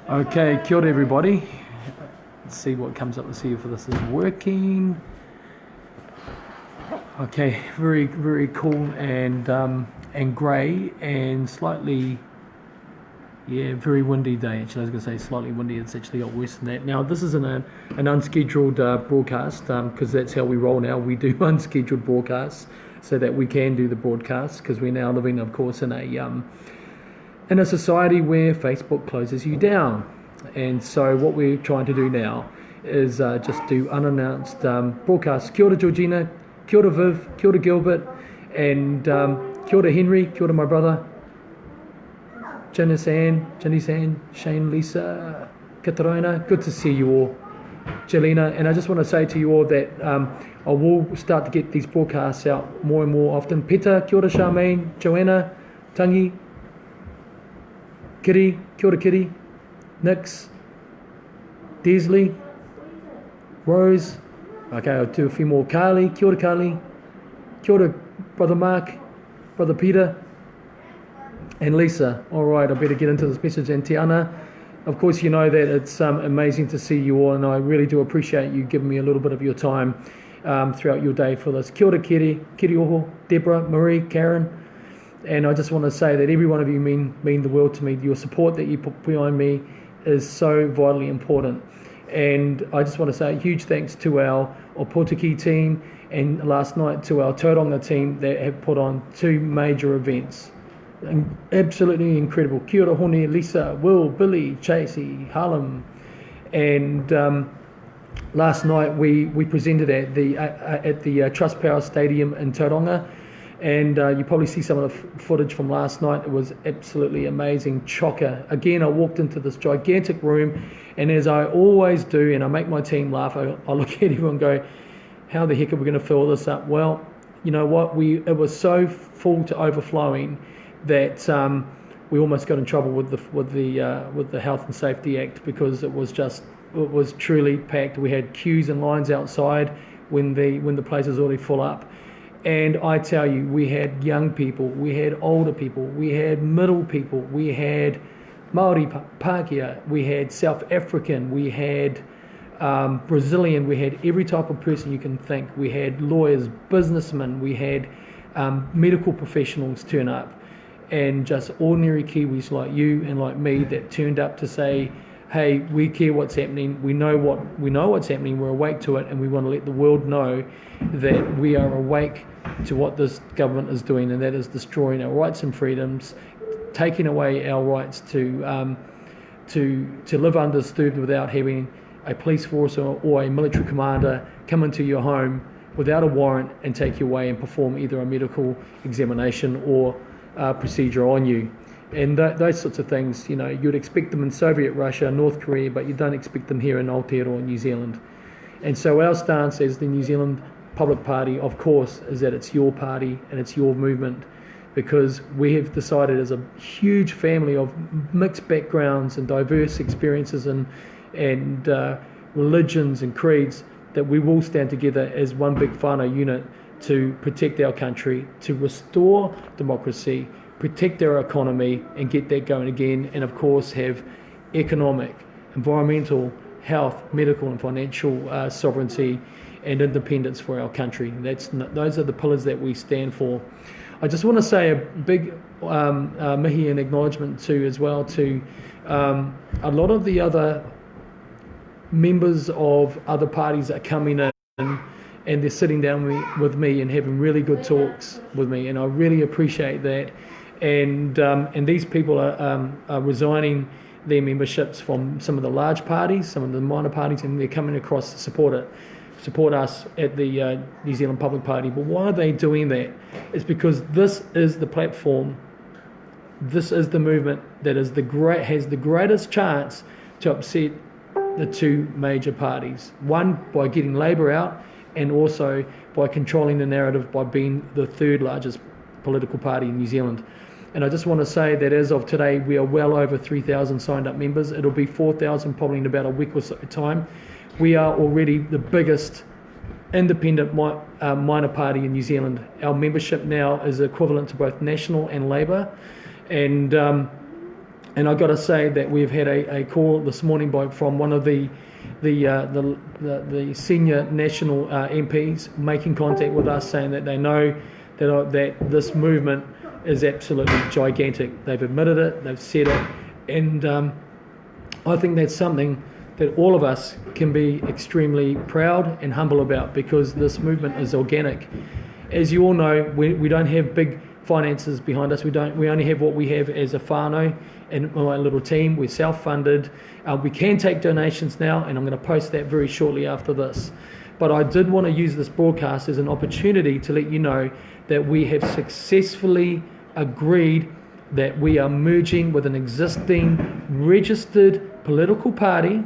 Okay, kia ora everybody. Let's see what comes up. Let's see if this is working. Okay, very cool and grey and slightly, yeah, very windy day. Actually, I was going to say slightly windy. It's actually got worse than that. Now, this isn't an unscheduled broadcast because that's how we roll now. We do unscheduled broadcasts so that we can do the broadcast because we're now living, of course, in a society where Facebook closes you down. And so what we're trying to do now is just do unannounced broadcasts. Kia ora Georgina, kia ora Viv, kia ora Gilbert, and kia ora Henry, kia ora my brother, Jenny San, Shane, Lisa, Katarina, good to see you all. Jelena, and I just want to say to you all that I will start to get these broadcasts out more and more often. Peter, kia ora Charmaine, Joanna, Tangi, Kitty, kia ora Kitty, Nix, Desley, Rose, okay, I'll do a few more. Carly, kia ora Brother Mark, Brother Peter, and Lisa. All right, I better get into this message. And Tiana, of course, you know that it's amazing to see you all, and I really do appreciate you giving me a little bit of your time throughout your day for this. Kia ora Kiri Oho, Deborah, Marie, Karen. And I just want to say that every one of you mean the world to me. Your support that you put behind me is so vitally important. And I just want to say a huge thanks to our Opotiki team and last night to our Tauranga team that have put on two major events. Absolutely incredible. Kia ora Hone, Lisa, Will, Billy, Tracey, Harlem. And last night we presented at the Trustpower Stadium in Tauranga. And you probably see some of the footage from last night. It was absolutely amazing. Chocker. Again, I walked into this gigantic room, and as I always do, and I make my team laugh, I look at everyone and go, how the heck are we going to fill this up? Well, you know what? It was so full to overflowing that we almost got in trouble with the Health and Safety Act because it was truly packed. We had queues and lines outside when the place was already full up. And I tell you, we had young people, we had older people, we had middle people, we had Maori Pākehā, we had South African, we had Brazilian, we had every type of person you can think. We had lawyers, businessmen, we had medical professionals turn up, and just ordinary Kiwis like you and like me that turned up to say, hey, we care what's happening, we know what's happening, we're awake to it, and we want to let the world know that we are awake to what this government is doing, and that is destroying our rights and freedoms, taking away our rights to live undisturbed without having a police force or a military commander come into your home without a warrant and take you away and perform either a medical examination or procedure on you. And those sorts of things, you know, you'd expect them in Soviet Russia, North Korea, but you don't expect them here in Aotearoa, New Zealand. And so our stance as the New Zealand Public Party, of course, is that it's your party and it's your movement, because we have decided as a huge family of mixed backgrounds and diverse experiences and religions and creeds that we will stand together as one big whānau unit to protect our country, to restore democracy, protect our economy and get that going again, and of course have economic, environmental, health, medical and financial sovereignty and independence for our country. Those are the pillars that we stand for. I just want to say a big mihi and acknowledgement to as well to a lot of the other members of other parties that are coming in and they're sitting down with me and having really good talks with me, and I really appreciate that. And these people are resigning their memberships from some of the large parties, some of the minor parties, and they're coming across to support us at the New Zealand Public Party. But why are they doing that? It's because this is the platform, this is the movement that has the greatest chance to upset the two major parties. One, by getting Labour out, and also by controlling the narrative by being the third largest political party in New Zealand. And I just want to say that as of today, we are well over 3,000 signed up members. It'll be 4,000 probably in about a week or so time. We are already the biggest independent minor party in New Zealand. Our membership now is equivalent to both National and Labour. And And I've got to say that we've had a call this morning from one of the senior national MPs making contact with us, saying that they know that this movement is absolutely gigantic. They've admitted it, they've said it, and I think that's something that all of us can be extremely proud and humble about, because this movement is organic. As you all know, we don't have big finances behind us. We only have what we have as a whānau and my little team. We're self-funded. We can take donations now, and I'm going to post that very shortly after this. But I did want to use this broadcast as an opportunity to let you know that we have successfully agreed that we are merging with an existing registered political party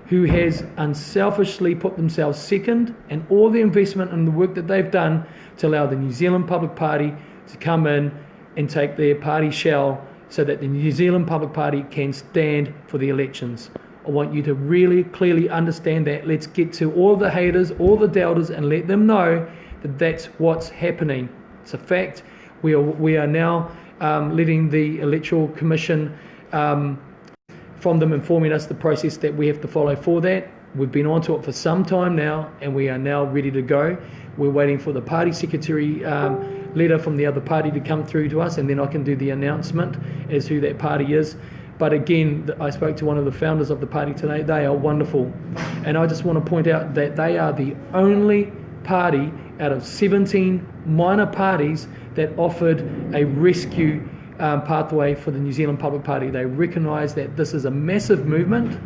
who has unselfishly put themselves second, and all the investment and the work that they've done to allow the New Zealand Public Party to come in and take their party shell, so that the New Zealand Public Party can stand for the elections. I want you to really clearly understand that. Let's get to all the haters, all the doubters, and let them know that that's what's happening. It's a fact. We are now letting the Electoral Commission from them informing us the process that we have to follow for that. We've been onto it for some time now, and we are now ready to go. We're waiting for the party secretary letter from the other party to come through to us, and then I can do the announcement as who that party is. But again, I spoke to one of the founders of the party today. They are wonderful. And I just want to point out that they are the only party out of 17 minor parties that offered a rescue pathway for the New Zealand Public Party. They recognise that this is a massive movement,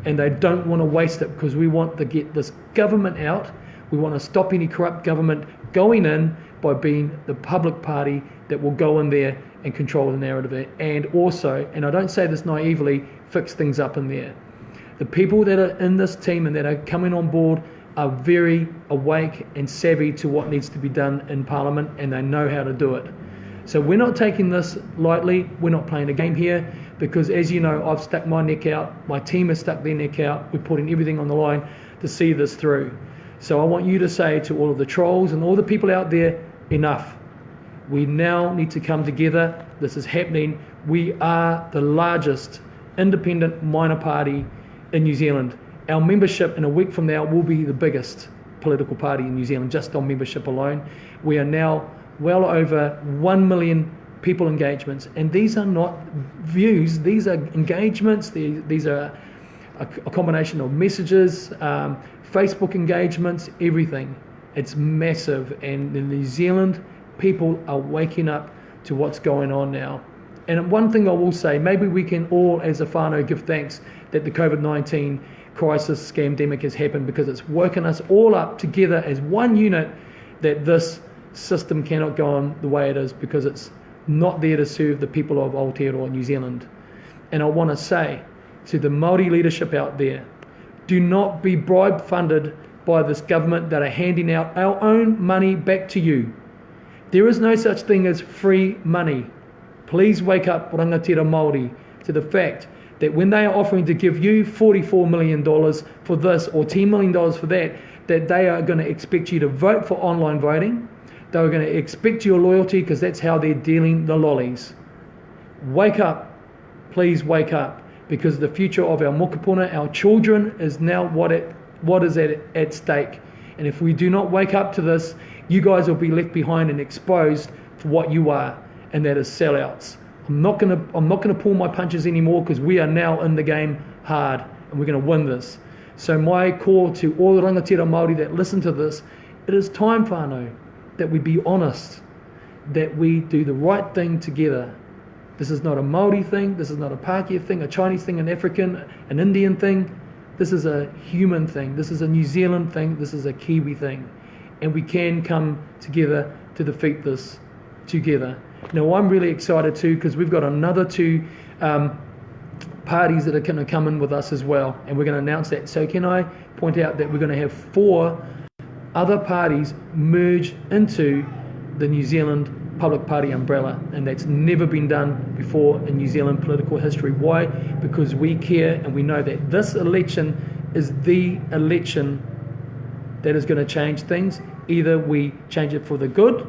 and they don't want to waste it, because we want to get this government out. We want to stop any corrupt government going in by being the public party that will go in there and control the narrative, and also, and I don't say this naively, fix things up in there. The people that are in this team and that are coming on board are very awake and savvy to what needs to be done in Parliament, and they know how to do it. So we're not taking this lightly. We're not playing a game here, because as you know, I've stuck my neck out, my team has stuck their neck out. We're putting everything on the line to see this through. So I want you to say to all of the trolls and all the people out there, enough. We now need to come together. This is happening. We are the largest independent minor party in New Zealand. Our membership in a week from now will be the biggest political party in New Zealand, just on membership alone. We are now well over 1 million people engagements, and these are not views, these are engagements. These are a combination of messages, Facebook engagements, everything. It's massive, and the New Zealand people are waking up to what's going on now. And one thing I will say, maybe we can all as a whānau give thanks that the COVID-19 crisis scamdemic has happened, because it's woken us all up together as one unit, that this system cannot go on the way it is, because it's not there to serve the people of Aotearoa, New Zealand. And I want to say to the Māori leadership out there, do not be bribe funded by this government that are handing out our own money back to you. There is no such thing as free money. Please wake up, rangatira Māori, to the fact that when they are offering to give you $44 million for this or $10 million for that, that they are going to expect you to vote for online voting. They are going to expect your loyalty, because that's how they're dealing the lollies. Wake up. Please wake up, because the future of our mokopuna, our children, is now what is at stake. And if we do not wake up to this, you guys will be left behind and exposed for what you are, and that is sellouts. I'm not gonna pull my punches anymore, because we are now in the game hard, and we're going to win this. So my call to all the rangatira Māori that listen to this, it is time, whānau, that we be honest, that we do the right thing together. This is not a Māori thing, this is not a Pākehā thing, a Chinese thing, an African, an Indian thing. This is a human thing, this is a New Zealand thing, this is a Kiwi thing. And we can come together to defeat this together. Now I'm really excited too, because we've got another two parties that are going to come in with us as well, and we're going to announce that. So can I point out that we're going to have 4 other parties merge into the New Zealand Public Party umbrella, and that's never been done before in New Zealand political history. Why? Because we care, and we know that this election is the election that is going to change things. Either we change it for the good,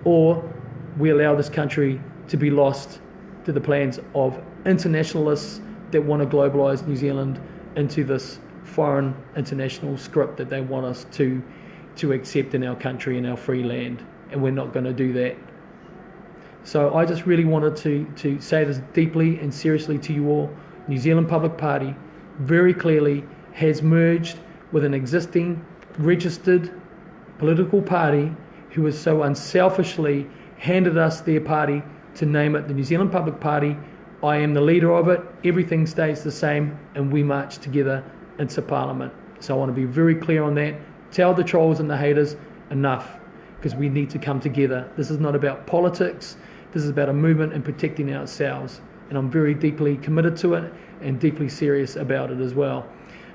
or we allow this country to be lost to the plans of internationalists that want to globalise New Zealand into this foreign international script that they want us to accept in our country and our free land, and we're not going to do that. So I just really wanted to say this deeply and seriously to you all. New Zealand Public Party very clearly has merged with an existing registered political party who has so unselfishly handed us their party to name it the New Zealand Public Party. I am the leader of it, everything stays the same, and we march together into Parliament. So I want to be very clear on that. Tell the trolls and the haters enough, because we need to come together. This is not about politics, this is about a movement and protecting ourselves, and I'm very deeply committed to it and deeply serious about it as well.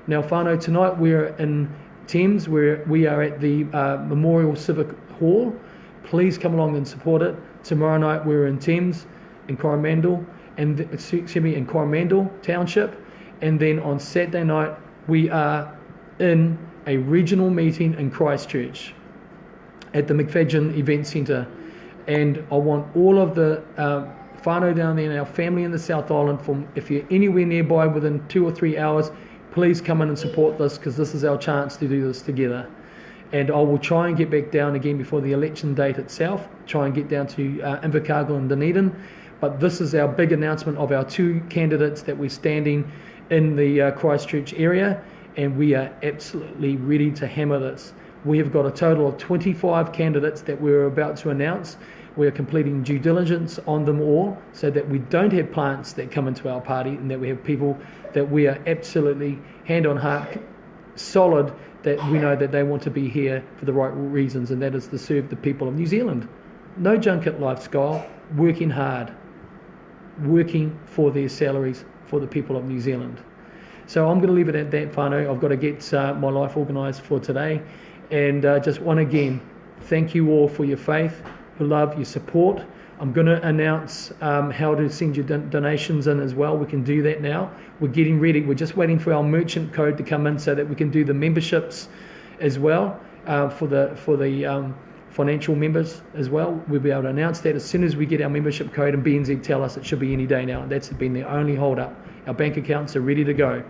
Now whānau, tonight we're in Thames, where we are at the Memorial Civic Hall. Please come along and support it. Tomorrow night we're in Thames, in Coromandel, in Coromandel Township, and then on Saturday night we are in a regional meeting in Christchurch at the McFadyen Event Centre, and I want all of the whānau down there and our family in the South Island, from if you're anywhere nearby within 2 or 3 hours, please come in and support this, because this is our chance to do this together. And I will try and get back down again before the election date itself, try and get down to Invercargill and Dunedin. But this is our big announcement of our 2 candidates that we're standing in the Christchurch area, and we are absolutely ready to hammer this. We have got a total of 25 candidates that we're about to announce. We are completing due diligence on them all, so that we don't have plants that come into our party, and that we have people that we are absolutely hand on heart solid, that we know that they want to be here for the right reasons, and that is to serve the people of New Zealand. No junket lifestyle, working hard, working for their salaries for the people of New Zealand. So I'm going to leave it at that, whānau. I've got to get my life organised for today, and just want to again thank you all for your faith, your love, your support. I'm going to announce how to send your donations in as well. We can do that now. We're getting ready. We're just waiting for our merchant code to come in so that we can do the memberships as well for the financial members as well. We'll be able to announce that as soon as we get our membership code, and BNZ tell us it should be any day now. That's been the only hold up. Our bank accounts are ready to go.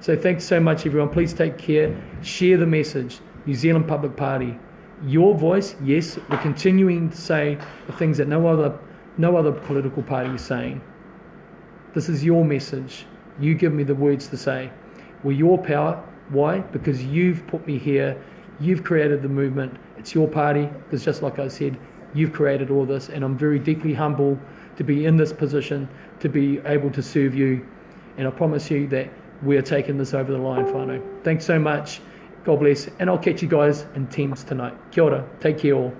So thanks so much, everyone. Please take care. Share the message. New Zealand Public Party. Your voice, yes, we're continuing to say the things that no other political party is saying. This is your message. You give me the words to say. We're your power. Why? Because you've put me here. You've created the movement. It's your party, because just like I said, you've created all this, and I'm very deeply humble to be in this position, to be able to serve you, and I promise you that we're taking this over the line, whānau. Thanks so much. God bless, and I'll catch you guys in Thames tonight. Kia ora. Take care all.